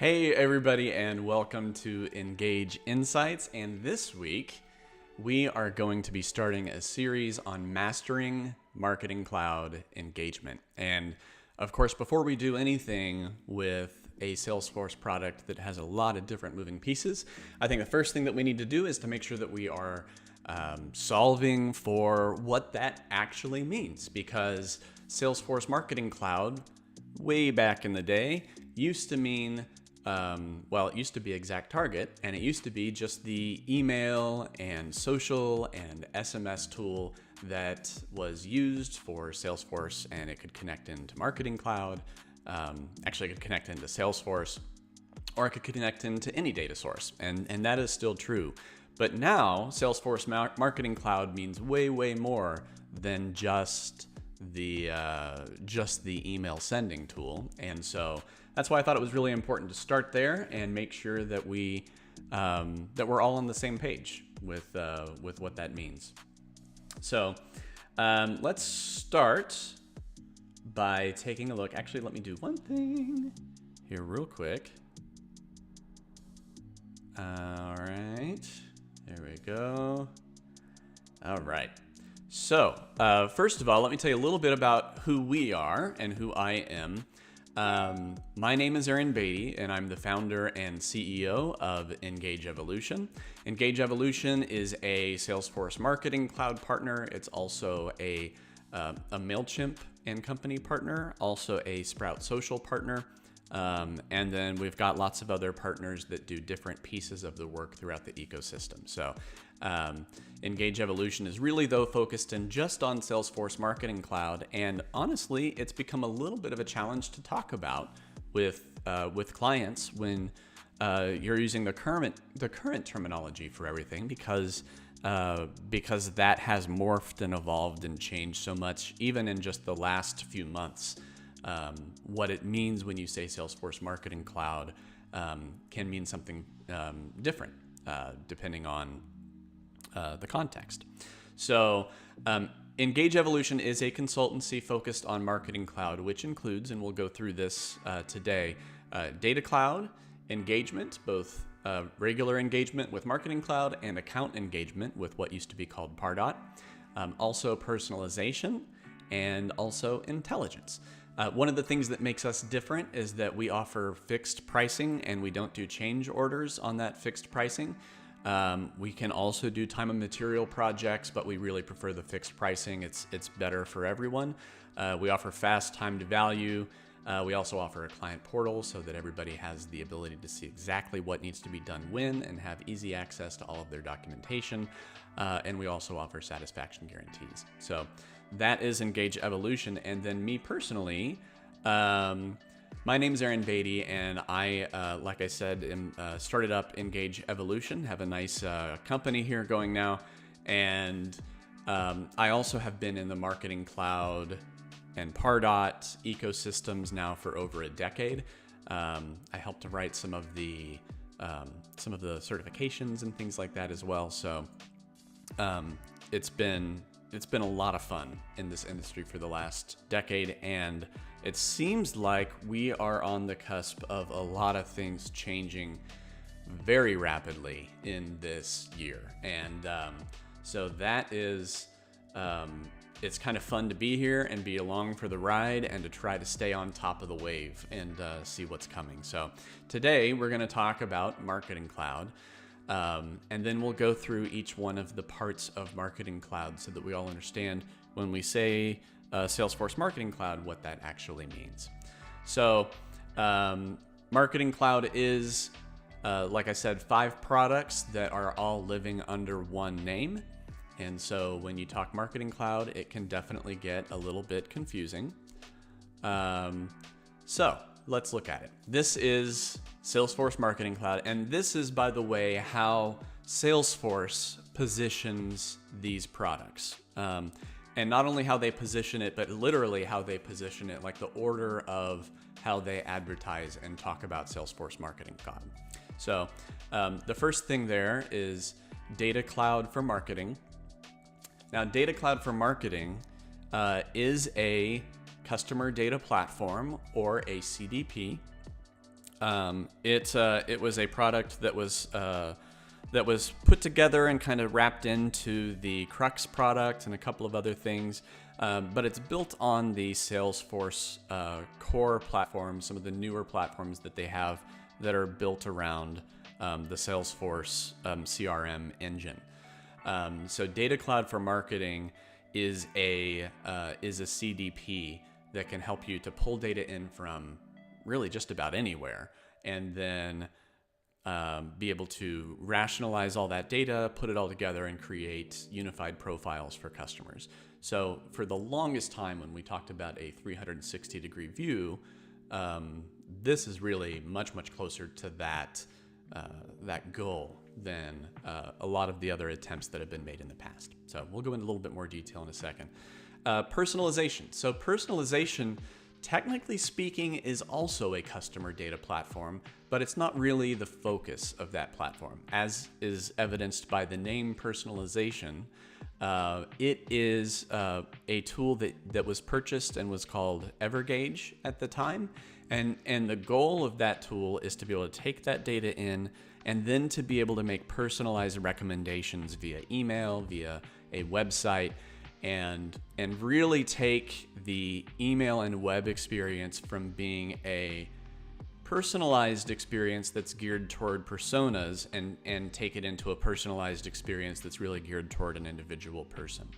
Hey everybody, and welcome to Engage Insights. And this week we are going to be starting a series on mastering Marketing Cloud engagement. And of course, before we do anything with a Salesforce product that has a lot of different moving pieces, I think the first thing that we need to do is to make sure that we are solving for what that actually means, because Salesforce Marketing Cloud way back in the day used to mean it used to be Exact Target, and it used to be just the email and social and SMS tool that was used for Salesforce, and it could connect into Marketing Cloud. Actually, it could connect into Salesforce, or it could connect into any data source, and that is still true. But now, Salesforce Marketing Cloud means way, way more than just the email sending tool, and so that's why I thought it was really important to start there and make sure that we're all on the same page with what that means. So let's start by taking a look. Actually, let me do one thing here real quick. All right, there we go. All right. So first of all, let me tell you a little bit about who we are and who I am. My name is Aaron Beatty, and I'm the founder and CEO of Engage Evolution. Engage Evolution is a Salesforce Marketing Cloud partner. It's also a MailChimp and company partner, also a Sprout Social partner. And then we've got lots of other partners that do different pieces of the work throughout the ecosystem. So Engage Evolution is really, though, focused in just on Salesforce Marketing Cloud. And honestly, it's become a little bit of a challenge to talk about with clients when you're using the current terminology for everything, because that has morphed and evolved and changed so much, even in just the last few months. What it means when you say Salesforce Marketing Cloud can mean something different depending on the context. So Engage Evolution is a consultancy focused on Marketing Cloud, which includes, and we'll go through this today, Data Cloud engagement, both regular engagement with Marketing Cloud and account engagement with what used to be called Pardot, also personalization, and also intelligence. One of the things that makes us different is that we offer fixed pricing, and we don't do change orders on that fixed pricing. We can also do time and material projects, but we really prefer the fixed pricing. It's better for everyone. We offer fast time to value. We also offer a client portal so that everybody has the ability to see exactly what needs to be done when and have easy access to all of their documentation. And we also offer satisfaction guarantees. So that is Engage Evolution. And then me personally, my name is Aaron Beatty, and I, like I said, started up Engage Evolution, have a nice company here going now. And I also have been in the Marketing Cloud and Pardot ecosystems now for over a decade. I helped to write some of the certifications and things like that as well. So it's been a lot of fun in this industry for the last decade, and it seems like we are on the cusp of a lot of things changing very rapidly in this year. And so that is, it's kind of fun to be here and be along for the ride and to try to stay on top of the wave and see what's coming. So today we're going to talk about Marketing Cloud. And then we'll go through each one of the parts of Marketing Cloud so that we all understand when we say Salesforce Marketing Cloud, what that actually means. So Marketing Cloud is, like I said, 5 products that are all living under one name. And so when you talk Marketing Cloud, it can definitely get a little bit confusing. So let's look at it. This is Salesforce Marketing Cloud, and this is, by the way, how Salesforce positions these products. And not only how they position it, but literally how they position it, like the order of how they advertise and talk about Salesforce Marketing Cloud. So the first thing there is Data Cloud for Marketing. Now, Data Cloud for Marketing is a customer data platform, or a CDP. It was a product that was put together and kind of wrapped into the Crux product and a couple of other things. But it's built on the Salesforce core platform, some of the newer platforms that they have that are built around the Salesforce CRM engine. So Data Cloud for Marketing is a CDP that can help you to pull data in from really just about anywhere, and then be able to rationalize all that data, put it all together, and create unified profiles for customers. So for the longest time when we talked about a 360-degree view, this is really much, much closer to that goal than a lot of the other attempts that have been made in the past. So we'll go into a little bit more detail in a second. Personalization. So personalization, technically speaking, is also a customer data platform, but it's not really the focus of that platform, as is evidenced by the name personalization. It is a tool that was purchased and was called Evergage at the time. And the goal of that tool is to be able to take that data in and then to be able to make personalized recommendations via email, via a website, and really take the email and web experience from being a personalized experience that's geared toward personas and take it into a personalized experience that's really geared toward an individual person.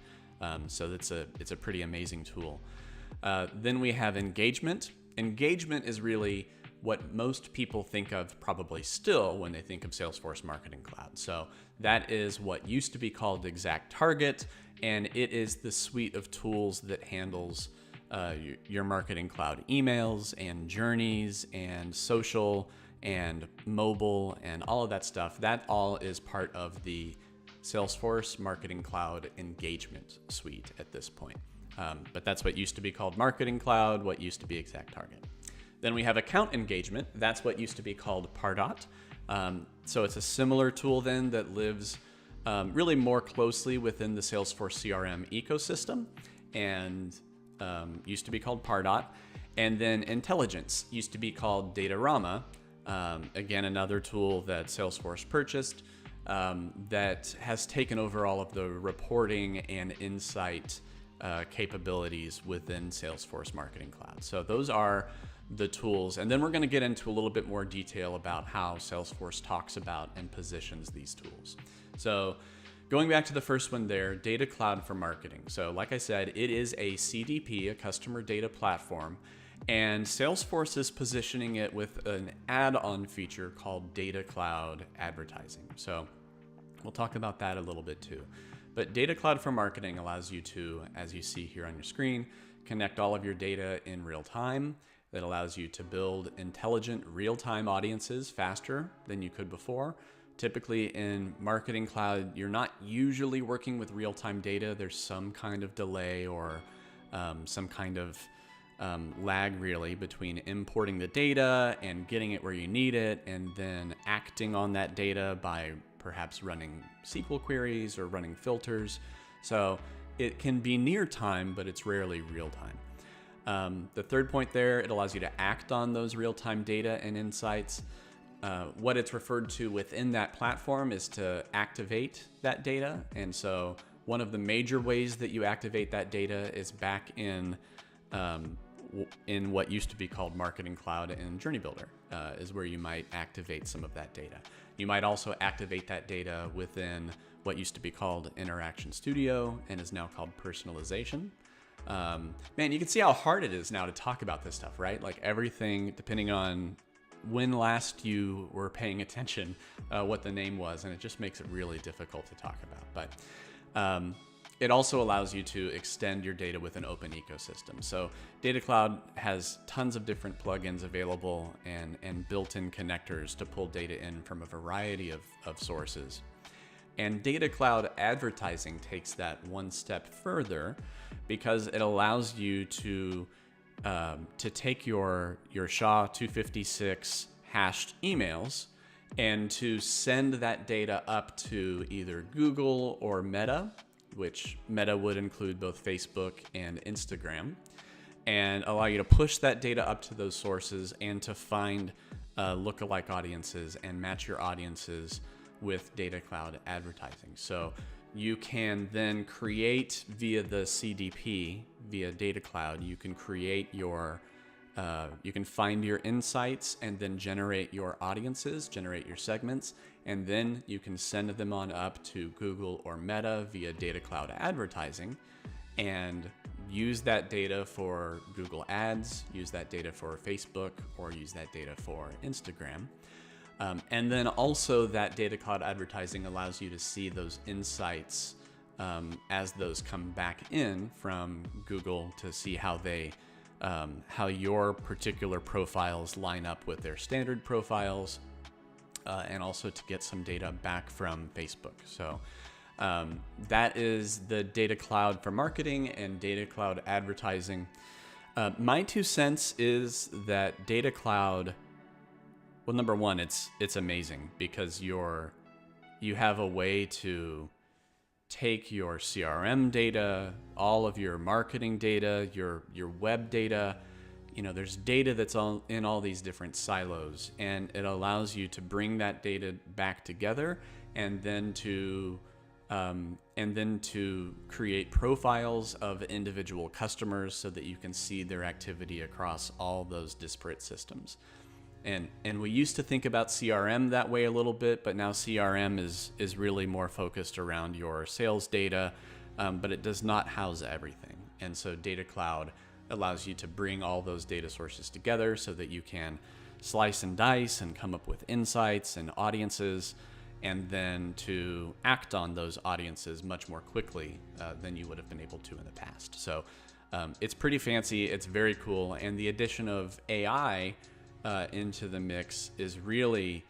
So it's a pretty amazing tool. Then we have engagement. Engagement is really what most people think of probably still when they think of Salesforce Marketing Cloud. So that is what used to be called Exact Target, and it is the suite of tools that handles your Marketing Cloud emails and journeys and social and mobile and all of that stuff. That all is part of the Salesforce Marketing Cloud engagement suite at this point. But that's what used to be called Marketing Cloud, what used to be Exact Target. Then we have account engagement. That's what used to be called Pardot. So it's a similar tool then that lives really more closely within the Salesforce CRM ecosystem, and used to be called Pardot. And then intelligence used to be called Datarama. Again, another tool that Salesforce purchased that has taken over all of the reporting and insight capabilities within Salesforce Marketing Cloud. So those are the tools. And then we're going to get into a little bit more detail about how Salesforce talks about and positions these tools. So going back to the first one there, Data Cloud for Marketing. So like I said, it is a CDP, a customer data platform, and Salesforce is positioning it with an add-on feature called Data Cloud Advertising. So we'll talk about that a little bit too. But Data Cloud for Marketing allows you to, as you see here on your screen, connect all of your data in real time. That allows you to build intelligent real-time audiences faster than you could before. Typically in Marketing Cloud, you're not usually working with real-time data. There's some kind of delay or some kind of lag really between importing the data and getting it where you need it, and then acting on that data by perhaps running SQL queries or running filters. So it can be near time, but it's rarely real time. The third point there, it allows you to act on those real-time data and insights. What it's referred to within that platform is to activate that data. And so one of the major ways that you activate that data is back in what used to be called Marketing Cloud and Journey Builder, is where you might activate some of that data. You might also activate that data within what used to be called Interaction Studio and is now called Personalization. Man, you can see how hard it is now to talk about this stuff, right? Like everything, depending on when last you were paying attention, what the name was, and it just makes it really difficult to talk about. But it also allows you to extend your data with an open ecosystem. So Data Cloud has tons of different plugins available and built-in connectors to pull data in from a variety of sources. And Data Cloud Advertising takes that one step further because it allows you to take your SHA-256 hashed emails and to send that data up to either Google or Meta, which Meta would include both Facebook and Instagram, and allow you to push that data up to those sources and to find lookalike audiences and match your audiences with Data Cloud advertising. So you can then create via the CDP, via Data Cloud, you can create your, you can find your insights and then generate your audiences, generate your segments, and then you can send them on up to Google or Meta via Data Cloud advertising and use that data for Google Ads, use that data for Facebook, or use that data for Instagram. And then also that Data Cloud advertising allows you to see those insights as those come back in from Google to see how they, how your particular profiles line up with their standard profiles, and also to get some data back from Facebook. So that is the Data Cloud for marketing and Data Cloud advertising. My 2 cents is that Data Cloud, well, number one, it's amazing because you have a way to take your CRM data, all of your marketing data, your web data. You know, there's data that's in all these different silos, and it allows you to bring that data back together and then to create profiles of individual customers so that you can see their activity across all those disparate systems. And we used to think about CRM that way a little bit, but now CRM is really more focused around your sales data, but it does not house everything. And so Data Cloud allows you to bring all those data sources together so that you can slice and dice and come up with insights and audiences, and then to act on those audiences much more quickly than you would have been able to in the past. So it's pretty fancy, it's very cool, and the addition of AI into the mix is really,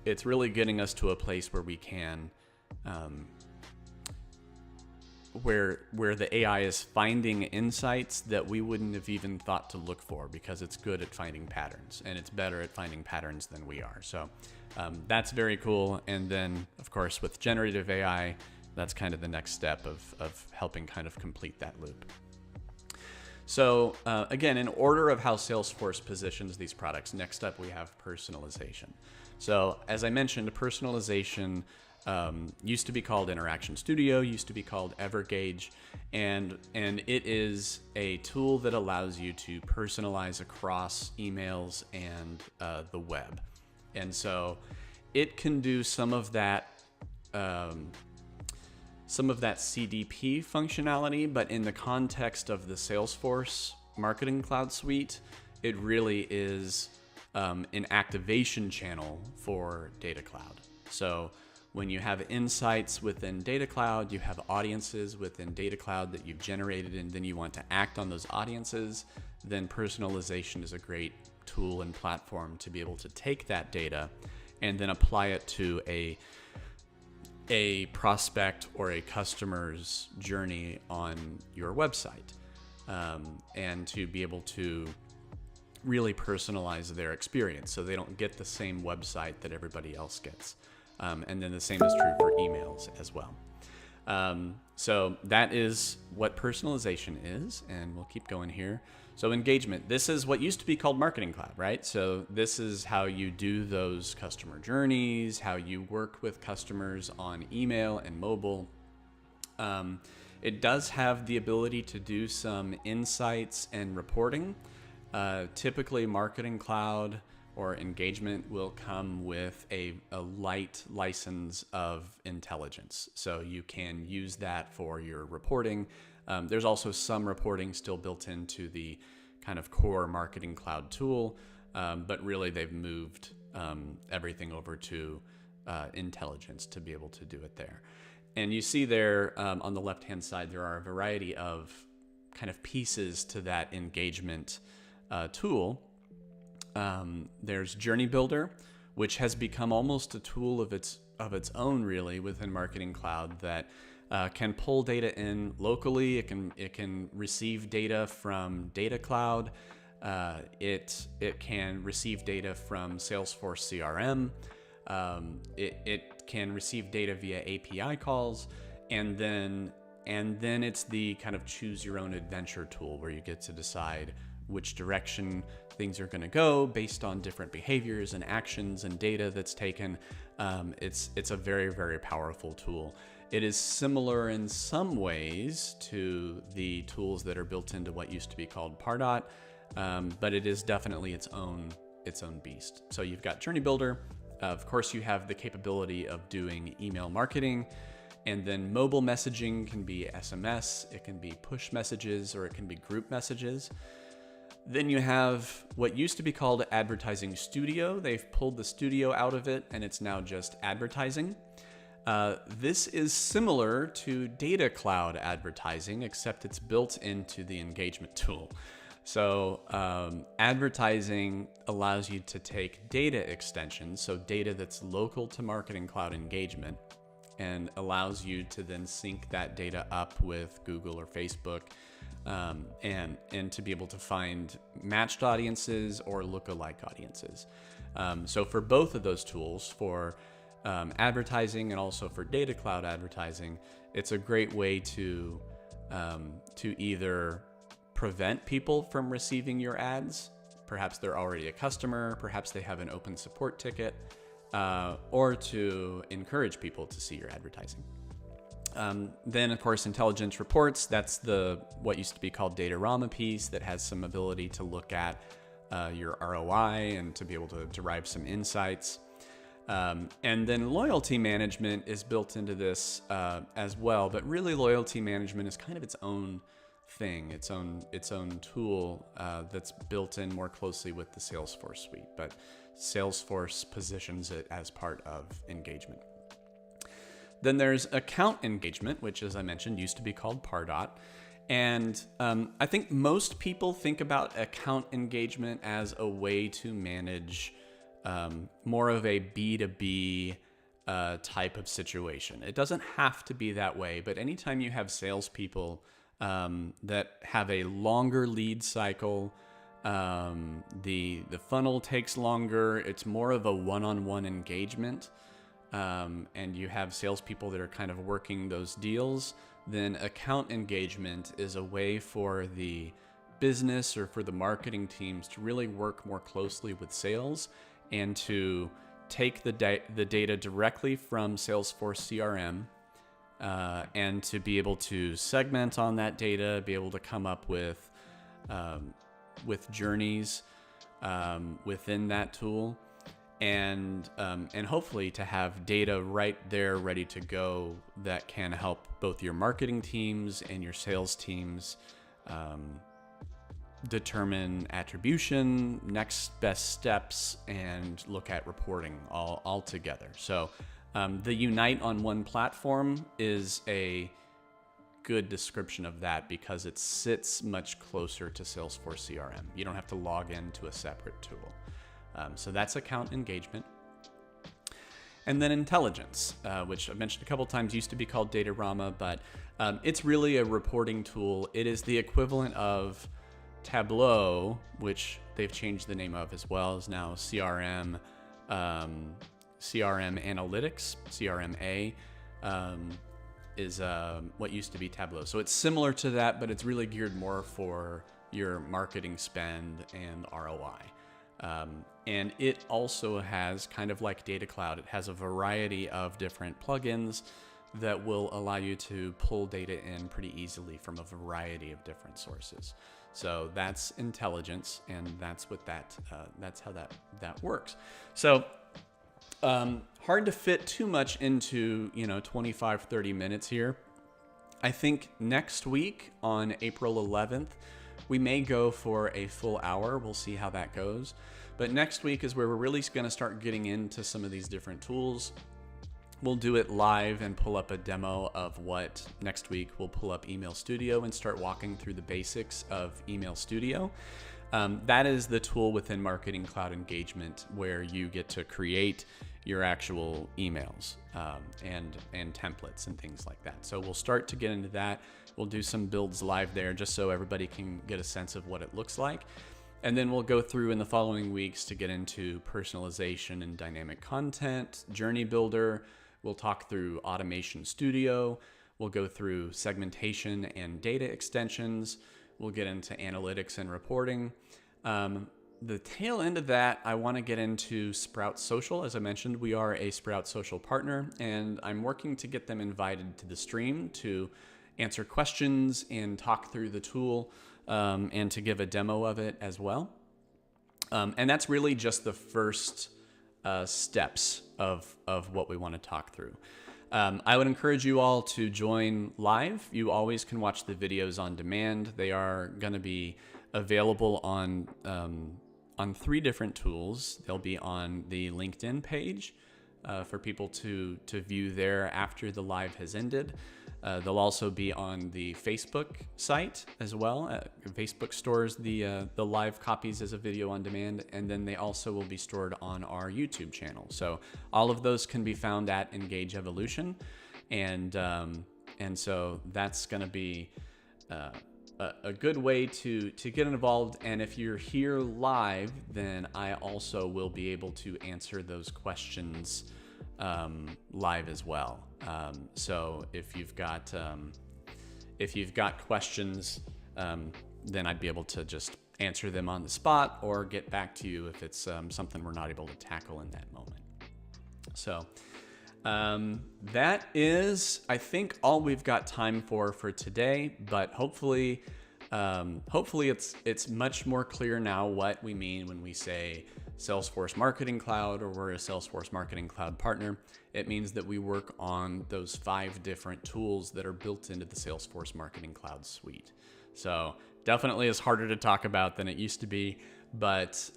it's really getting us to a place where we can, where the AI is finding insights that we wouldn't have even thought to look for, because it's good at finding patterns, and it's better at finding patterns than we are. So that's very cool. And then, of course, with generative AI, that's kind of the next step of helping kind of complete that loop. So again, in order of how Salesforce positions these products, next up we have personalization. So as I mentioned, personalization used to be called Interaction Studio, used to be called Evergage, and it is a tool that allows you to personalize across emails and the web. And so it can do some of that CDP functionality, but in the context of the Salesforce Marketing Cloud Suite, it really is an activation channel for Data Cloud. So when you have insights within Data Cloud, you have audiences within Data Cloud that you've generated, and then you want to act on those audiences, then personalization is a great tool and platform to be able to take that data and then apply it to a prospect or a customer's journey on your website, and to be able to really personalize their experience so they don't get the same website that everybody else gets. And then the same is true for emails as well. So that is what personalization is, and we'll keep going here. So engagement, this is what used to be called Marketing Cloud, right? So this is how you do those customer journeys, how you work with customers on email and mobile. It does have the ability to do some insights and reporting. Typically Marketing Cloud or engagement will come with a light license of intelligence. So you can use that for your reporting. There's also some reporting still built into the kind of core Marketing Cloud tool, but really they've moved everything over to intelligence to be able to do it there. And you see there on the left-hand side, there are a variety of kind of pieces to that engagement tool. There's Journey Builder, which has become almost a tool of its own, really, within Marketing Cloud that can pull data in locally. It can receive data from Data Cloud. It can receive data from Salesforce CRM. It can receive data via API calls, and then it's the kind of choose your own adventure tool where you get to decide which direction things are going to go based on different behaviors and actions and data that's taken. It's a very, very powerful tool. It is similar in some ways to the tools that are built into what used to be called Pardot, but it is definitely its own beast. So you've got Journey Builder. Of course, you have the capability of doing email marketing, and then mobile messaging can be SMS, it can be push messages, or it can be group messages. Then you have what used to be called Advertising Studio. They've pulled the studio out of it, and it's now just advertising. This is similar to Data Cloud advertising, except it's built into the engagement tool. So advertising allows you to take data extensions, so data that's local to Marketing Cloud engagement, and allows you to then sync that data up with Google or Facebook, and to be able to find matched audiences or lookalike audiences. So for both of those tools, for advertising and also for Data Cloud advertising, it's a great way to either prevent people from receiving your ads. Perhaps they're already a customer, perhaps they have an open support ticket, or to encourage people to see your advertising. Then, of course, intelligence reports. That's what used to be called Datarama piece that has some ability to look at your ROI and to be able to derive some insights. And then loyalty management is built into this as well, but really loyalty management is kind of its own thing, its own tool that's built in more closely with the Salesforce suite, but Salesforce positions it as part of engagement. Then there's account engagement, which, as I mentioned, used to be called Pardot. And I think most people think about account engagement as a way to manage more of a B2B type of situation. It doesn't have to be that way, but anytime you have salespeople that have a longer lead cycle, the funnel takes longer, it's more of a one-on-one engagement, and you have salespeople that are kind of working those deals, then account engagement is a way for the business or for the marketing teams to really work more closely with sales and to take the data directly from Salesforce CRM and to be able to segment on that data, be able to come up with journeys within that tool, and hopefully to have data right there ready to go that can help both your marketing teams and your sales teams determine attribution, next best steps, and look at reporting all together. So the Unite on one platform is a good description of that because it sits much closer to Salesforce CRM. You don't have to log into a separate tool. So that's account engagement. And then intelligence, which I mentioned a couple times, used to be called Datarama, but it's really a reporting tool. It is the equivalent of Tableau, which they've changed the name of as well, is now CRM Analytics, CRMA, is what used to be Tableau. So it's similar to that, but it's really geared more for your marketing spend and ROI. And it also has, kind of like Data Cloud, it has a variety of different plugins that will allow you to pull data in pretty easily from a variety of different sources. So that's intelligence, and that's what that's how that works. So hard to fit too much into 25, 30 minutes here. I think next week on April 11th, we may go for a full hour. We'll see how that goes. But next week is where we're really going to start getting into some of these different tools. We'll do it live and pull up a demo of what next week. We'll pull up Email Studio and start walking through the basics of Email Studio. That is the tool within Marketing Cloud Engagement where you get to create your actual emails and templates and things like that. So we'll start to get into that. We'll do some builds live there just so everybody can get a sense of what it looks like. And then we'll go through in the following weeks to get into personalization and dynamic content, Journey Builder. We'll talk through Automation Studio. We'll go through segmentation and data extensions. We'll get into analytics and reporting. The tail end of that, I want to get into Sprout Social. As I mentioned, we are a Sprout Social partner, and I'm working to get them invited to the stream to answer questions and talk through the tool, and to give a demo of it as well. And that's really just the first steps of what we want to talk through. I would encourage you all to join live. You always can watch the videos on demand. They are going to be available on 3 different tools. They'll be on the LinkedIn page for people to view there after the live has ended. They'll also be on the Facebook site as well. Facebook stores the live copies as a video on demand, and then they also will be stored on our YouTube channel. So all of those can be found at Engage Evolution, and so that's going to be a good way to get involved. And if you're here live, then I also will be able to answer those questions live as well. So if you've got questions, then I'd be able to just answer them on the spot or get back to you if it's something we're not able to tackle in that moment. So that is, I think, all we've got time for today, but hopefully it's much more clear now what we mean when we say Salesforce Marketing Cloud, or we're a Salesforce Marketing Cloud partner. It means that we work on those 5 different tools that are built into the Salesforce Marketing Cloud suite. So definitely is harder to talk about than it used to be, but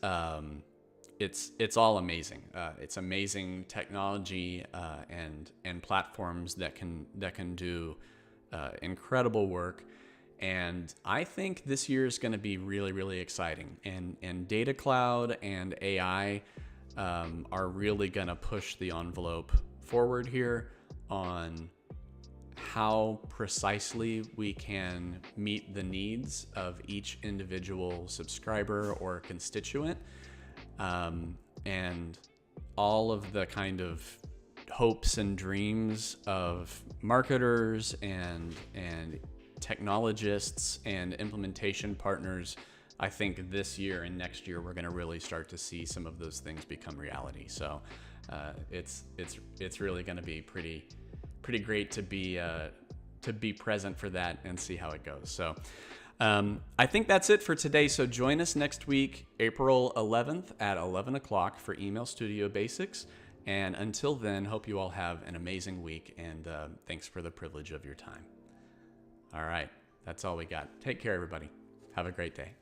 it's all amazing. It's amazing technology and platforms that can do incredible work. And I think this year is going to be really, really exciting. And Data Cloud and AI are really going to push the envelope forward here on how precisely we can meet the needs of each individual subscriber or constituent. And all of the kind of hopes and dreams of marketers and technologists and implementation partners. I think this year and next year we're going to really start to see some of those things become reality. So it's really going to be pretty great to be present for that and see how it goes. So I think that's it for today. So join us next week, April 11th at 11 o'clock for Email Studio Basics. And until then, hope you all have an amazing week, and thanks for the privilege of your time. All right, that's all we got. Take care, everybody. Have a great day.